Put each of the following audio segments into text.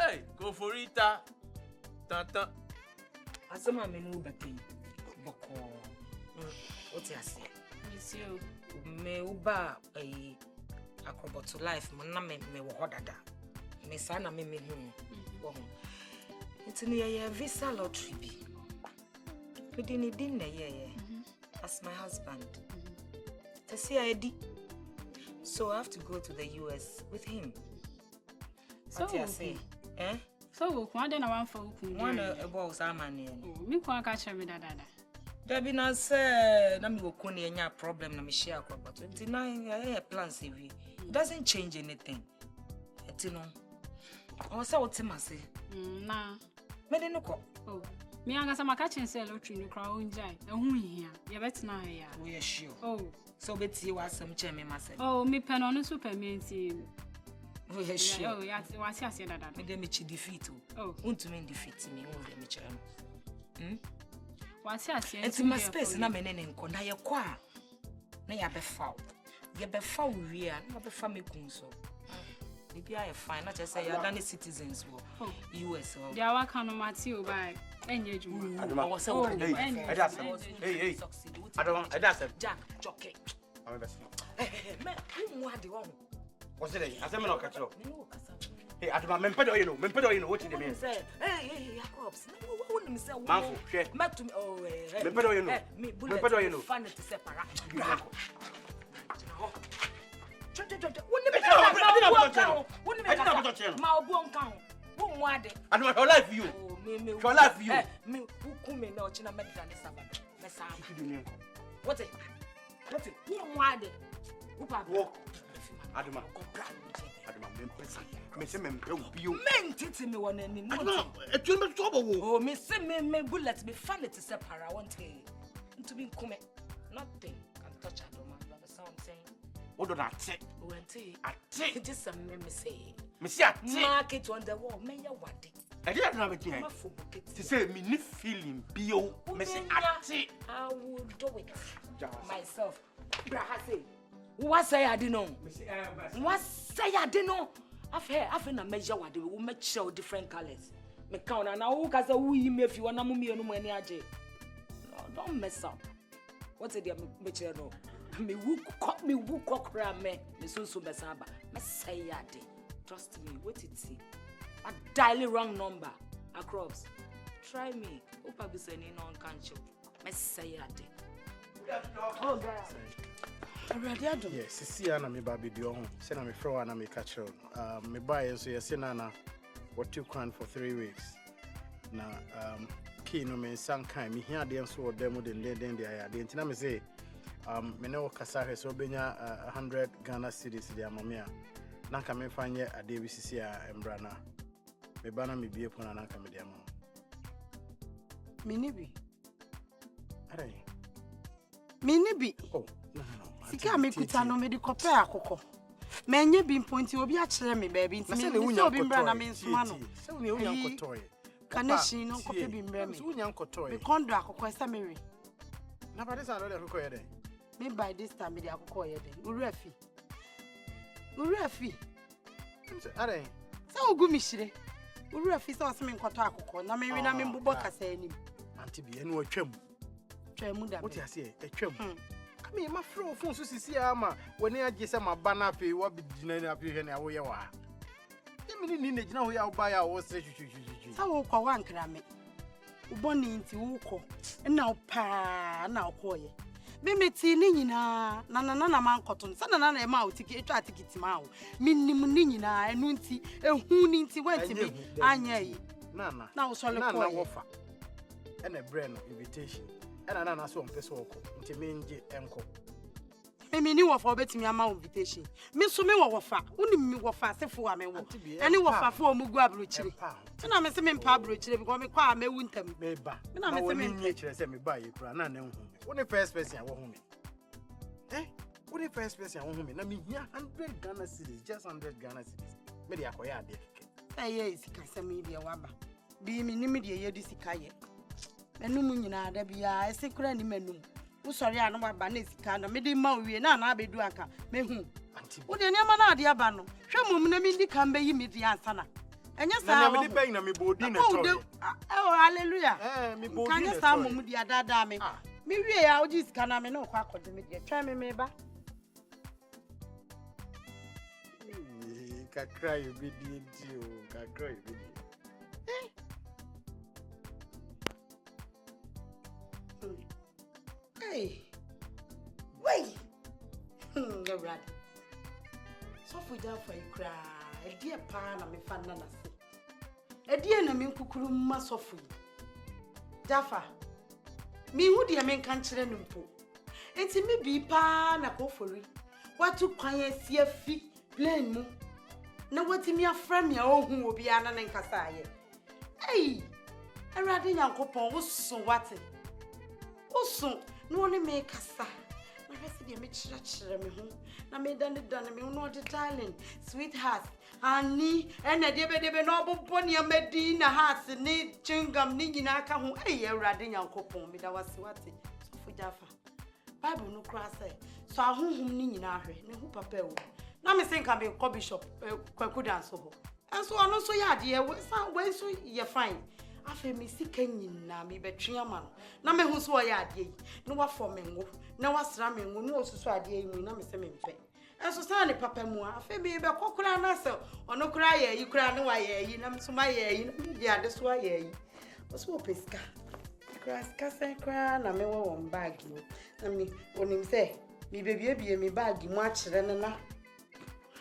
Hey, go for it. Tata. Asama menu baki. Boko. What you say? Monsieur. Me uba acrobat to life. Mona me wo hodada. Me sana me hu. It's near a visa lottery be. We didn't dinner as my husband. To see ID. So I have to go to the US with him. So what you say? Eh? So why then I want for one about Samani. Me can't catch me dada. Debbie na say na me go kuni enya problem na me share but 29 plans it doesn't change anything. You know. I say what him say. Nah. Me dey no ko. Oh. Me anga sama catching say lottery no crowd unjai. Ehun hia. Ye bet na ya. We are sure. Oh. So beti wa some che me myself. Oh, me pen on super menti. We are sure. Oh, yeah, what's ya say dada. Me dey me chi defeat. Oh. Unto me defeat me, won dey me che. What's ya say? Enti my space na me ne nko na ye kwa. Na ya be fa. Ye be fa wi a, na be fa me kun so. Maybe I fine. Not just say you're done citizens for US. They are working on Matthew by engagement. Hey. Adoma. Jack, jockey. I'm a best. Man, who want the one? What's it? I said, no, hey, Adoma, Mempedo, you know, what did you mean? Hey, crops. Wouldn't say, Manfo, Matt to me, oh, Mempedo, you know, me, Mempedo, you know, fun to separate. I don't know life you. Your life you. Me who come in now China medical Sabbath. What it? Who want it? Who walk? Adoma. Me say me you. Men titi me one any. No, it will be trouble. Oh, me say me bullet me fan it to separate one thing. To be come nothing can touch Adoma. You understand what I'm saying? What do I say? I take just a me say. Me say market on the wall. Me ya wadi. I didn't know it here. To say me ni feeling bio. Me say I will do it myself. Braha say. What say I didn't know? What say I didn't know? I've na measure what we will make sure different colors. Me count and now who can say who you if you want to move me no money aje. Don't mess up. What's it me chair no? Me who cock me so besaba. Me say ya de. Trust me, what it see. A dial wrong number across. Try me. Opa be saying no can't you. Me say ya de. Oh God. Yes, see Anna me baby do home. Say na me fro Anna me catch her. Me buy so you say Nana what you can for 3 weeks. Na key no me san kan me here dem so dem den dey aya. The ntina me say me no kasa he so benya 100 Ghana cedis dey amamia. Na ka me fanye ade bi sisi a embra na. Me bana me bie pona na ka me dey amam. Me ni bi. Arai. Me ni bi. Oh. Sika me kuta no me di kope akoko. Me nye bi mponti obi a kire me baby nti me obi mbra na me nsoma no. Se we unya kotoy. Kaneshi no kope bi mbra me. Se unya kotoy. Me kondo akoko esa me we. Na ba desa no de akoko ye den. Me by this time me di akoko ye den. Urafi. Urafi. Are. Sa ogu mi hire. Urafi sa o se me nkoto akoko na me we na me mbobọ kasa anim. Anti bi enu atwam. Twam da. What you say? Atwam. Me my phone so sisi ama when I just say my banner pay what be dinner up here na wo ye wa. Emi ni na gina ho ya oba ya wo sere chuchuchuchu. Sa wo kwa wankra me. Uboni nti wo ko. Na opa na okoye. Me meti ni nyina na mankoto. Sa na e ma otiki etwa tikiti ma wo. Minim ni nyina enu nti ehu ni nti wanti me anya yi. Na wo sole ko. Na wo fa. And a brand invitation. And I so mpese woko nti menje enko me ni wo fa obetimi ama invitation me so me wo fa uni me wo fa sefo wa me wo ene wo fa fo omugu abrochire na me se me mpa abrochire because me kwa amewu ntam me ba na me se me nyi kire se me ba ye kura na hu me woni first person a wo hu me woni first person a wo hu me na me hia 100 Ghana cedis just 100 Ghana cedis me de akoya ade keke sika se me bia waba bi me ni me de ye di sika ye enum nyina da bia esekura ni menum wo sori anu baba na sika na me di ma wie na abedu aka mehu wo de niam na ade aba no hwe mum na me ndi kan be yi me di ansa na Enya sa me dey na me bodi na to. Oh hallelujah. Me bodi na. Kanya sa momu dia dada me. Me wie ya oji sika na me no kwa akode me dia. Twa me ba. Kakra you be di o. Kakra you be. Hey. Wait. You're right. So for that for you cry. A dear pa na me fan na se. A dear na me kukuru ma so for you. Dafa. Me hu de me kan kire no mpo. Enti me bi pa na ko fori. Watu kwan asi afi plane mu. Na wati me afra me ohun obi ana na nkasa aye. Hey. Erade Nyankopon wo so wate. Wo so no ne me kasa. Na hwese de me chira me ho. Na me dane me no de darling, sweetheart, honey, and na de be no bobo ne amadi na heart ni chingam ni nyina aka ho. Hey, Erade Nyankopon me da wase wate. So fu jafa. Bible no kra say. So ahonhom ni nyina ahwe. Ne hu papa e wo. Na me say kan be ko bishop kwaku dance ho. And so ono so ya de we so ye fine. Afa me sika nyina me betwe ama no na me hu so o ya ade yi no wa fo me ngo na wa sra me ngo no osusu ade yi mu na me se me mpe enso sa ne papa mu afa me be kokura na se ono kura ye yi kura ne wa ye yi na me so ma ye yi na me di ade so ye yi o so peska kura ska se kura na me wo bag yi na me onim se me bebie me bag mu a kire ne na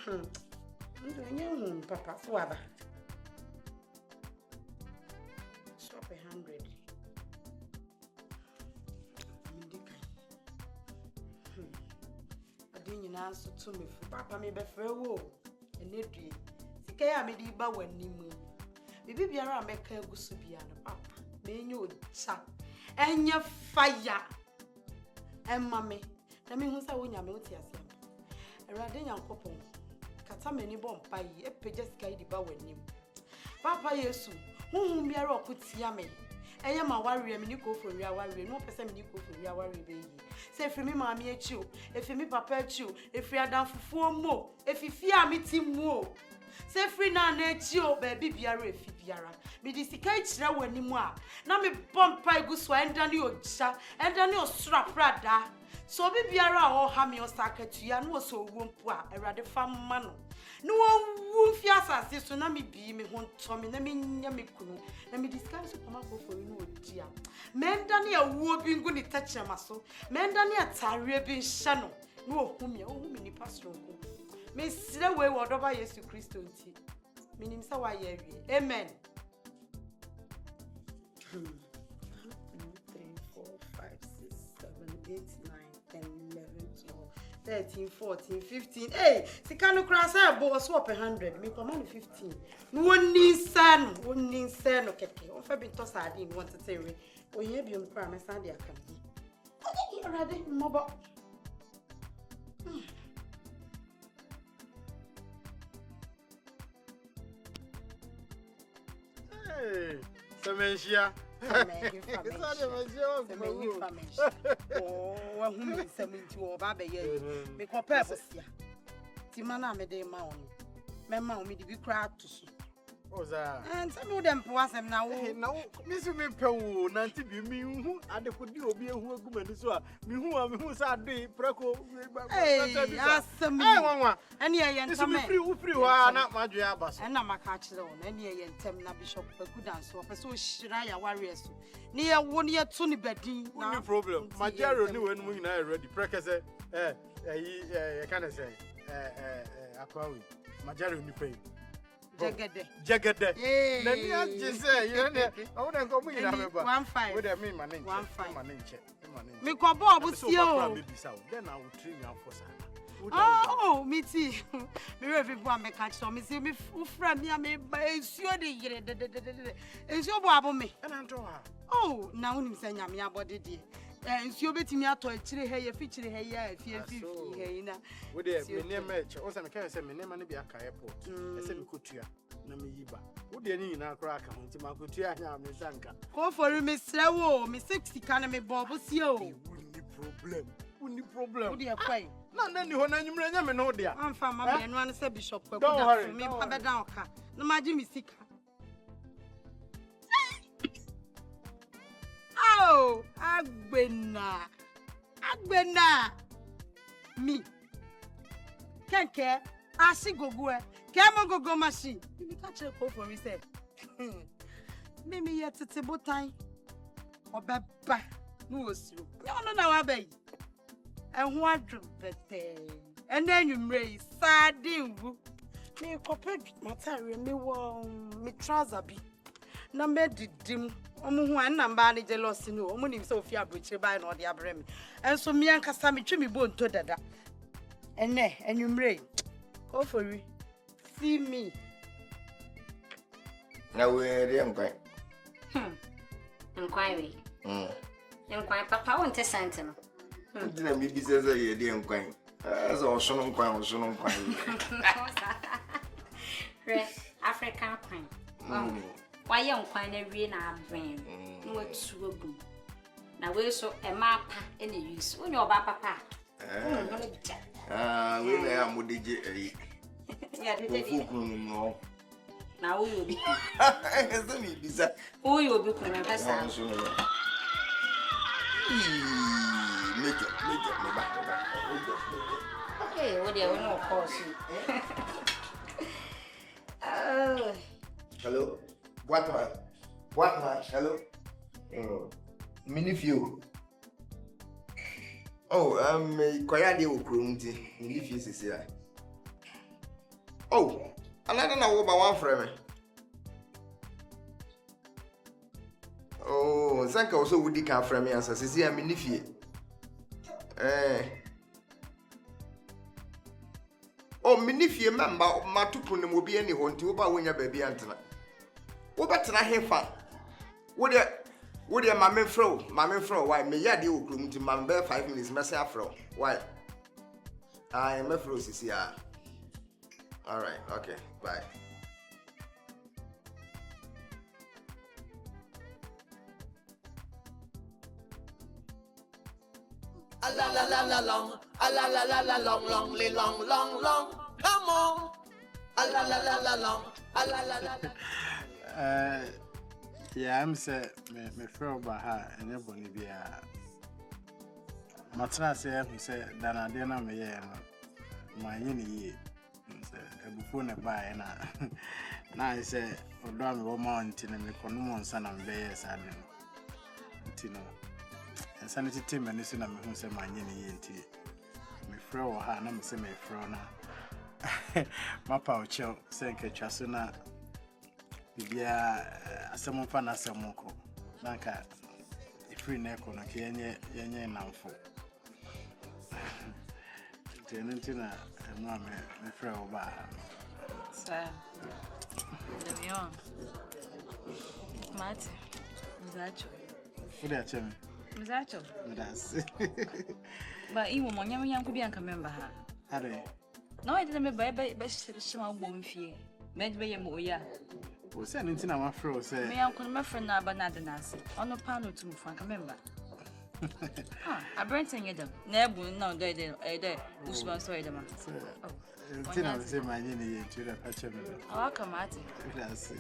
ndo nye hu papa so aba 100. Adinina so to me for papa me be frɛ wo enedue sika ya me di ba wanimu bibi biara ameka agusu bia no papa me enye ocha enye fire emma me na me hu sa wonya me oti ase Erade Nyankopon kata me ni bom pa yi epegya sika yi di ba wanimu papa Yesu hu biara okutia me eye ma ware me ni ko fori aware no pese me ni ko fori aware be yi se efiri mi maami echi o efiri mi papa echi o efiri adanfufuo mo efifi a mi ti mu o se efiri na na echi o ba bi biara efi biara me di sika ikira wani mu a na me bompa iguso enda ni oja enda ni osura prada so bi biara o ha me osakatua no so owompu a Erade famma no no wu fi asase so na me bi me ho nto me na me nya me kunu na me discuss so koma ko for no odia menda na awuo bi ngu ni tachema so menda na atare bi hye no no ohumi ni pastor ko me sire we wodoba Yesu Kristo nti minim sa wa ye awie amen 2 3 4 5 6 7 8 9 10 11 13, 14, 15. Hey, si kanu krasa bo so up 100. Me command 15. No woni sano keke. O fa bi to sardine want to tewe. O ye bi nkra me san de aka bi. Erade mobo. Hey, Semenshia. Oh, who is 70 or Baba ye? Me compare Timana me de maun. Mamma, me be crowd to see. Oh, that. And some of them was them now. Now, Miss Me Pew, Nanti be me who I could do be a woman as well. Me who said be Preco. Hey, ask me one. And ye and some free, not my jabas. And I'm a catch on any and Temna Bishop could dance or so Shiraya warriors. Near 1 year, Tony Betty. No problem. My dear, knew when I read the Precasse, can I say, Aquari, my Jerry, you pay. Jagade. Let me just say, you know, I wouldn't go in 1 5. Would I mean my name? 1 5. My name, me call Bob with you. Then I will train you for Sana. Oh, me too. Me everyone may catch some. Me see me friend near me by sure the year. It's your Bob me. And I'm told her. Oh, now I'm saying I'm your body. And so bet me out to a hair feature hair if you feel would there be near match? Also, I can't say my name and be a airport. I said, Kutia, Namiba. Would there need now crack on to my Kutia? Zanka. Go for Miss Lewo, Miss 60 can me bobbles you. Wouldn't problem. Would you quite? Not then you want any remember, no, dear. I'm from my man, one said Bishop. Don't worry, me, Papa Downka. No, my Jimmy Sika. Agbena. Me. Kenke. Asi gogo. Kemo gogo machine. You catch a call for me say. Mimi yet table time. Obeba. No so. No na wa be. And what better. And then you raise sardine. Me copy material me trouser be. Na me didim. Omo hu an namba ne jealous no. Omo nim se ofia brochire bai na ode abre me. Enso me ankasa me twi me bonto dada. Ene enwumre. Go for you. See me. Now we're the unquine. Inquiry. Inquire papa won't send him. Didn't be says a dear unquine. As all son quine, son quine. African quine. Why young quine every now brain? What's so good? Now we're so a map in the use when you're papa. We are Mudiji. No. Now we will be. Who you will be coming back? Hey, what do you want to call you? Hello? What man? Hello? Mini few. Oh, Koyadi Okrunti. Mini few is here. Oh, another now about one frame. Oh, thank you also would come from me as I see a mini fee. Oh, mini fee member of Matupun will be any one to about when your baby antenna. What better I have fun? Would you, mammy fro, why may ya do room to mamber 5 minutes, Massa fro? Why? I am a frozen here. All right, okay, bye. A la la la la long, a la la la la long, long. Come on. A la la la la long, a la la la la. Yeah, I'm say me feel about her and your bonny be Matra say who say Dana Dena me my yini before na buy na I say Odo me woman tin me kono mon sana me be sad ntino sanity team and so na me hu say my yini nti me feel her na me say me feel na mapa ocho say nketwa so na bia asemo fa na asemo ko nanka free na ko na ke yenye namfo tenentina no me frɛ oba sir the beyond Mate mzacho fudi acheme mzacho that's ba iwo monyam yanko bi anka member ha ade no I didn't be shima gbom fie me be yem oya o se nentina ma frɛ o se me yanko me frɛ na ba na de na ase ono pa no tum fa anka member I brent in them. Nebu no de Usman so edema. Tina say my yini to the patch. Oh, come at it. That's